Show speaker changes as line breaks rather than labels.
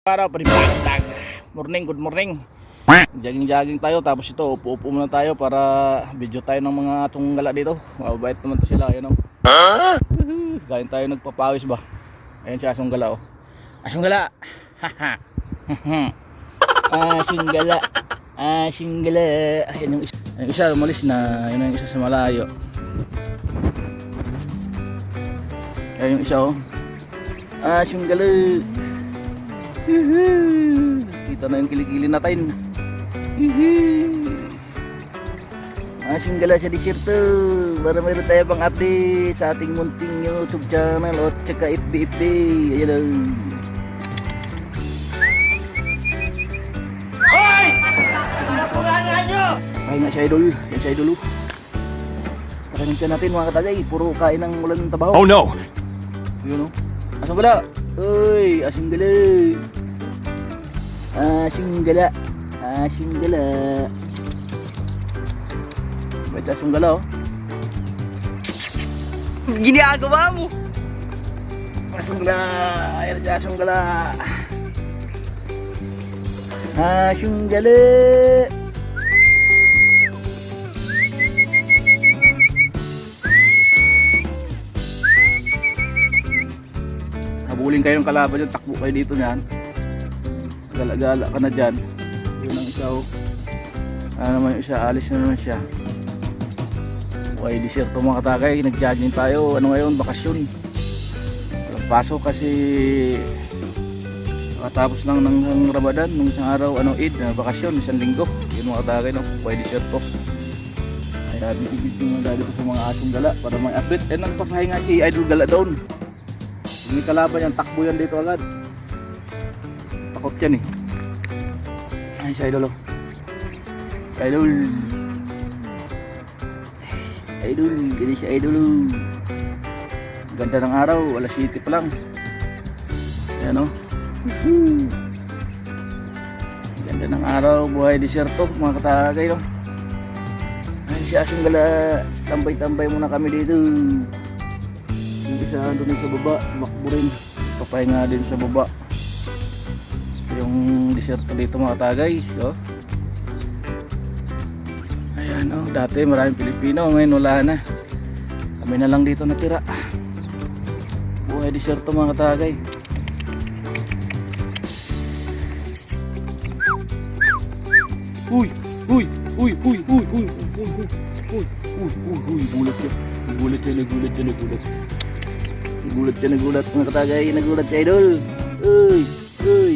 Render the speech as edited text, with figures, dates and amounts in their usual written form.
Para panibalag. Morning, good morning. Jogging tayo, tapos ito upo muna tayo para video tayo ng mga tunggala dito. Mababait naman to sila, ayun oh. Galing tayo nagpapawis ba. Ayun si Asong Gala oh. Asong Gala. Asong Gala. Asong Gala. Ayun yung isa umalis na, yun yung isa sa malayo. Ayun yung isa oh. Asong Gala. Kita na yung kilikili natin. Asyong Gala sa desierto para mayroon tayo pang update sa ating munting YouTube channel o tsaka FB. Ayan o. Hoy! Napulangan nyo! Ay nga si Idol. Yan si Idol o. Takanin natin mga katagay. Puro kain ng ulan ng tabaho.
Oh no!
Yun o. Asyong Gala. Uy! Asyong Gala. Asyong Gala. Asyong Gala. Ba't Asyong Gala oh? Ginagawa mo? Asyong Gala. Ayan si Asyong Gala. Asyong Gala. Habulin kayo ng kalaban dyan. Takbo kayo dito nyan. Gala-gala ka na dyan. Yun ang isa oh. Ano naman yung isa, alis na naman siya. Okay, desierto mga katagay. Nag-jogging tayo. Ano ngayon? Bakasyon. Walang pasok kasi nakatapos lang ng Ramadan. Nung isang araw, Eid, bakasyon, isang linggo. Yun mga katagay, no? Okay, desierto. Kaya bibigyan mga dito sa mga Asong Gala para may update. Eh, nagpapahinga si Idol Gala doon. Hindi kalaban yan, takbo yan dito agad. Takot yan eh. Ay, si Idol oh. Si Idol. Idol, gini si Idol oh. Ganda ng araw, alas 7 pa lang. Ayan oh. Ganda ng araw, buhay desierto mga katagay oh. Ay, si Asong Gala. Tambay-tambay muna kami dito. Yung isa doon sa baba, makbo rin. Papahinga din sa baba. Yung desierto dito mga tagay so. Ayan oh, dati maraming Pilipino, ngayon wala na, kami na lang dito natira. Buhay desierto mga tagay. Uy, uy, uy, uy, uy, uy, uy, uy, uy, uy, uy, uy, gulat siya, nagulat siya, nagulat siya, nagulat nagulat siya, nagulat mga katagay, nagulat siya Idol. Uy, uy.